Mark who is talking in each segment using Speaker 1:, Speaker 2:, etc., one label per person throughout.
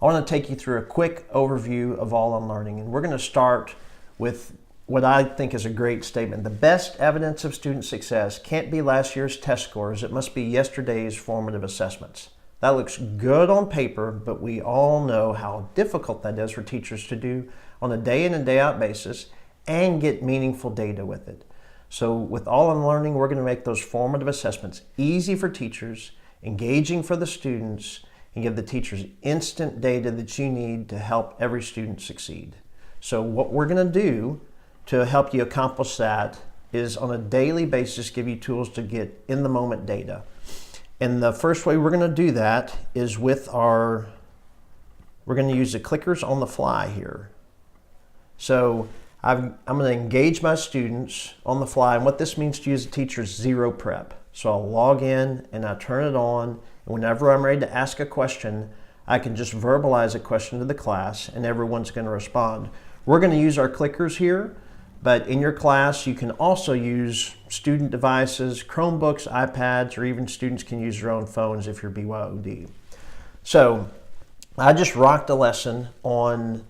Speaker 1: I want to take you through a quick overview of all unlearning, and we're going to start with what I think is a great statement. The best evidence of student success can't be last year's test scores. It must be yesterday's formative assessments. That looks good on paper, but we all know how difficult that is for teachers to do on a day in and day out basis and get meaningful data with it. So with all unlearning, we're going to make those formative assessments easy for teachers, engaging for the students, and give the teachers instant data that you need to help every student succeed. So what we're going to do to help you accomplish that is on a daily basis give you tools to get in the moment data. And the first way we're going to do that is with we're going to use the clickers on the fly here. So I'm going to engage my students on the fly, and what this means to you as a teacher is zero prep. So I'll log in and I turn it on, and whenever I'm ready to ask a question, I can just verbalize a question to the class and everyone's going to respond. We're going to use our clickers here, but in your class you can also use student devices, Chromebooks, iPads, or even students can use their own phones if you're BYOD. So I just rocked a lesson on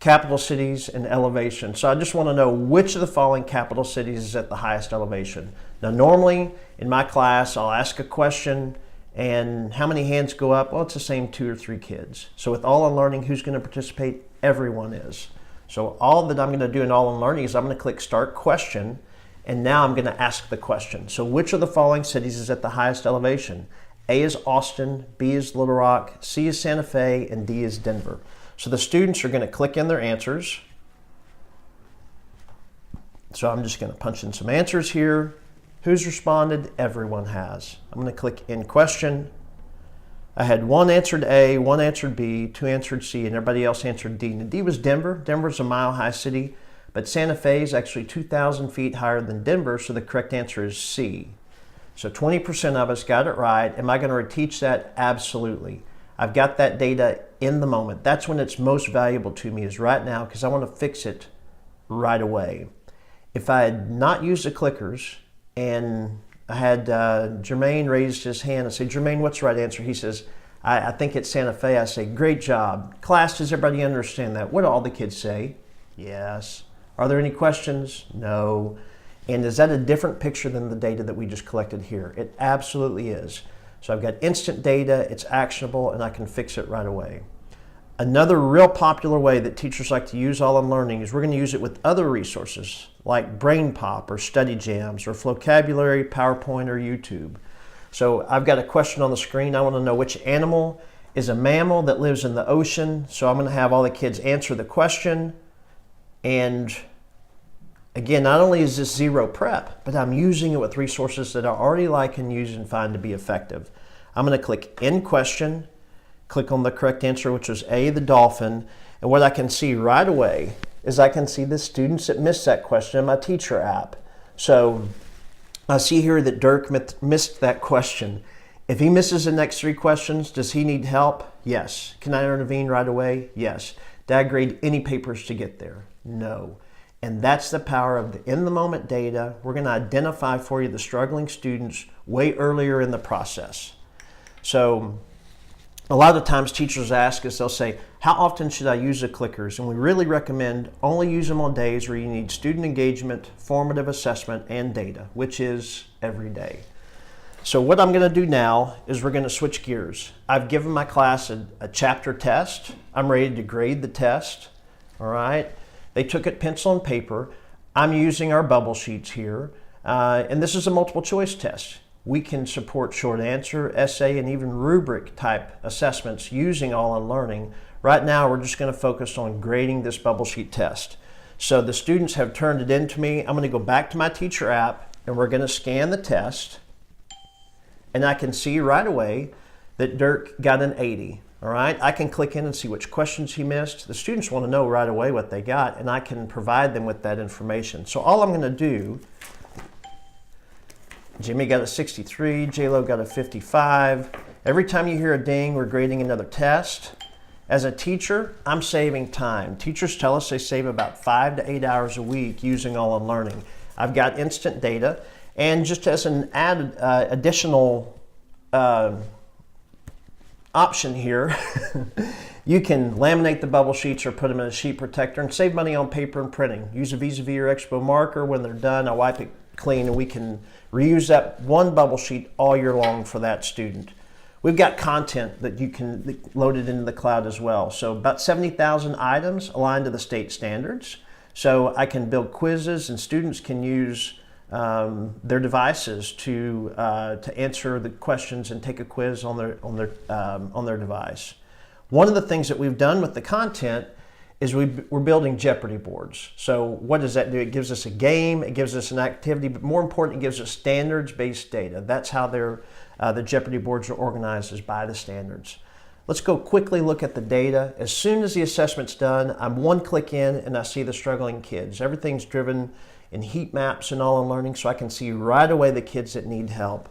Speaker 1: capital cities and elevation. So I just want to know which of the following capital cities is at the highest elevation. Now normally in my class I'll ask a question and how many hands go up? Well, it's the same 2 or 3 kids. So with all unlearning, who's going to participate? Everyone is. So all that I'm going to do in all unlearning is I'm going to click start question, and now I'm going to ask the question. So which of the following cities is at the highest elevation? A is Austin, B is Little Rock, C is Santa Fe, and D is Denver. So the students are going to click in their answers. So I'm just going to punch in some answers here. Who's responded? Everyone has. I'm going to click in question. I had 1 answered A, 1 answered B, 2 answered C, and everybody else answered D. And D was Denver. Denver's a mile-high city, but Santa Fe is actually 2,000 feet higher than Denver, so the correct answer is C. So 20% of us got it right. Am I going to reteach that? Absolutely. I've got that data in the moment. That's when it's most valuable to me, is right now, because I want to fix it right away. If I had not used the clickers and I had Jermaine raised his hand and say, Jermaine, what's the right answer? He says, I think it's Santa Fe. I say, great job. Class, does everybody understand that? What do all the kids say? Yes. Are there any questions? No. And is that a different picture than the data that we just collected here? It absolutely is. So I've got instant data, it's actionable, and I can fix it right away. Another real popular way that teachers like to use all unlearning is we're going to use it with other resources like Brain Pop or Study Jams or Vocabulary, PowerPoint, or YouTube. So I've got a question on the screen. I want to know which animal is a mammal that lives in the ocean. So I'm going to have all the kids answer the question. And again, not only is this zero prep, but I'm using it with resources that I already like and use and find to be effective. I'm going to click in question, click on the correct answer, which was A, the dolphin. And what I can see right away is I can see the students that missed that question in my teacher app. So I see here that Dirk missed that question. If he misses the next 3 questions, does he need help? Yes. Can I intervene right away? Yes. Did I grade any papers to get there? No. And that's the power of the in-the-moment data. We're going to identify for you the struggling students way earlier in the process. So a lot of times teachers ask us, they'll say, how often should I use the clickers? And we really recommend only use them on days where you need student engagement, formative assessment, and data, which is every day. So what I'm going to do now is we're going to switch gears. I've given my class a chapter test. I'm ready to grade the test. All right. They took it pencil and paper. I'm using our bubble sheets here. And this is a multiple choice test. We can support short answer, essay, and even rubric type assessments using all unlearning. Right now, we're just going to focus on grading this bubble sheet test. So the students have turned it in to me. I'm going to go back to my teacher app and we're going to scan the test. And I can see right away that Dirk got an 80. All right, I can click in and see which questions he missed. The students want to know right away what they got, and I can provide them with that information. So all I'm going to do, Jimmy got a 63, J-Lo got a 55. Every time you hear a ding, we're grading another test. As a teacher, I'm saving time. Teachers tell us they save about 5 to 8 hours a week using all unlearning. I've got instant data, and just as an added additional option here. You can laminate the bubble sheets or put them in a sheet protector and save money on paper and printing. Use a Vis-a-Vis or Expo marker. When they're done, I wipe it clean and we can reuse that one bubble sheet all year long for that student. We've got content that you can load it into the cloud as well. So about 70,000 items aligned to the state standards. So I can build quizzes and students can use their devices to answer the questions and take a quiz on their device. One of the things that we've done with the content is we're building Jeopardy boards. So what does that do? It gives us a game, it gives us an activity, but more important, it gives us standards-based data. That's how the Jeopardy boards are organized, is by the standards. Let's go quickly look at the data. As soon as the assessment's done, I'm one click in and I see the struggling kids. Everything's driven in heat maps and all unlearning, so I can see right away the kids that need help.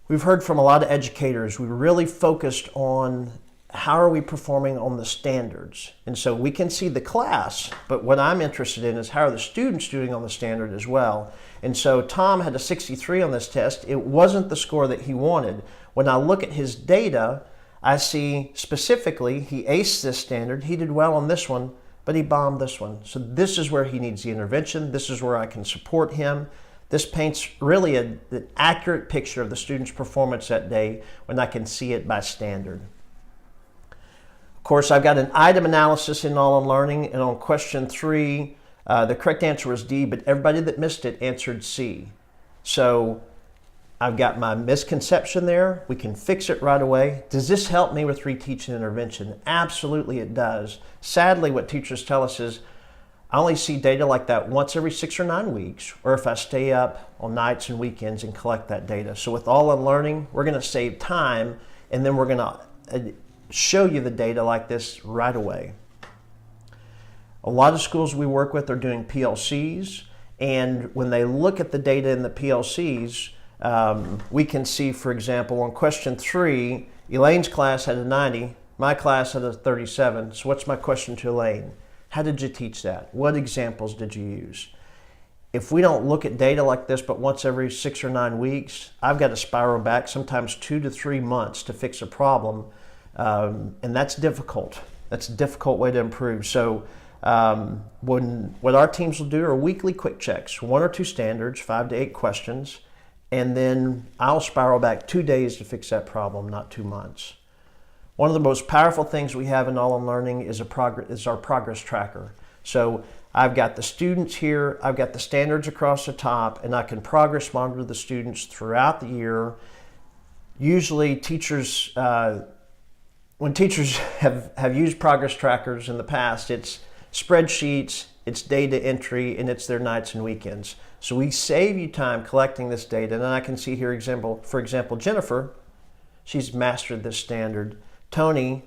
Speaker 1: We've heard from a lot of educators. We really focused on how are we performing on the standards. And so we can see the class, but what I'm interested in is how are the students doing on the standard as well. And so Tom had a 63 on this test. It wasn't the score that he wanted. When I look at his data, I see specifically he aced this standard. He did well on this one, but he bombed this one. So this is where he needs the intervention. This is where I can support him. This paints really an accurate picture of the student's performance that day when I can see it by standard. Of course, I've got an item analysis in All Unlearning, and on question 3, the correct answer was D, but everybody that missed it answered C. So I've got my misconception there. We can fix it right away. Does this help me with reteaching intervention? Absolutely it does. Sadly, what teachers tell us is, I only see data like that once every 6 or 9 weeks, or if I stay up on nights and weekends and collect that data. So with All Unlearning, we're going to save time, and then we're going to show you the data like this right away. A lot of schools we work with are doing PLCs, and when they look at the data in the PLCs, we can see, for example, on question 3, Elaine's class had a 90, my class had a 37. So what's my question to Elaine? How did you teach that? What examples did you use? If we don't look at data like this, but once every 6 or 9 weeks, I've got to spiral back sometimes 2 to 3 months to fix a problem. And that's difficult. That's a difficult way to improve. So what our teams will do are weekly quick checks, 1 or 2 standards, 5 to 8 questions, and then I'll spiral back 2 days to fix that problem, not 2 months. One of the most powerful things we have in All Unlearning is our progress tracker. So I've got the students here, I've got the standards across the top, and I can progress monitor the students throughout the year. Usually teachers, when teachers have used progress trackers in the past, it's spreadsheets, it's data entry, and it's their nights and weekends. So we save you time collecting this data, and I can see here, for example, Jennifer, she's mastered this standard. Tony,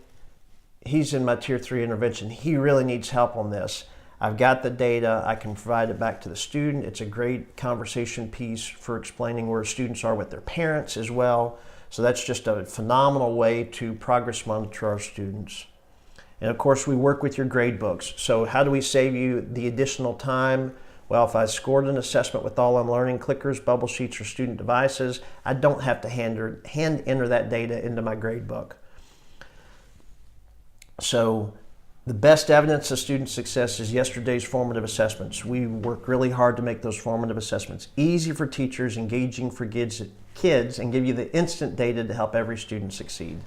Speaker 1: he's in my tier 3 intervention. He really needs help on this. I've got the data, I can provide it back to the student. It's a great conversation piece for explaining where students are with their parents as well. So that's just a phenomenal way to progress monitor our students. And of course, we work with your grade books. So how do we save you the additional time? Well, if I scored an assessment with All Unlearning clickers, bubble sheets, or student devices, I don't have to hand enter that data into my grade book. So the best evidence of student success is yesterday's formative assessments. We work really hard to make those formative assessments easy for teachers, engaging for kids, and give you the instant data to help every student succeed.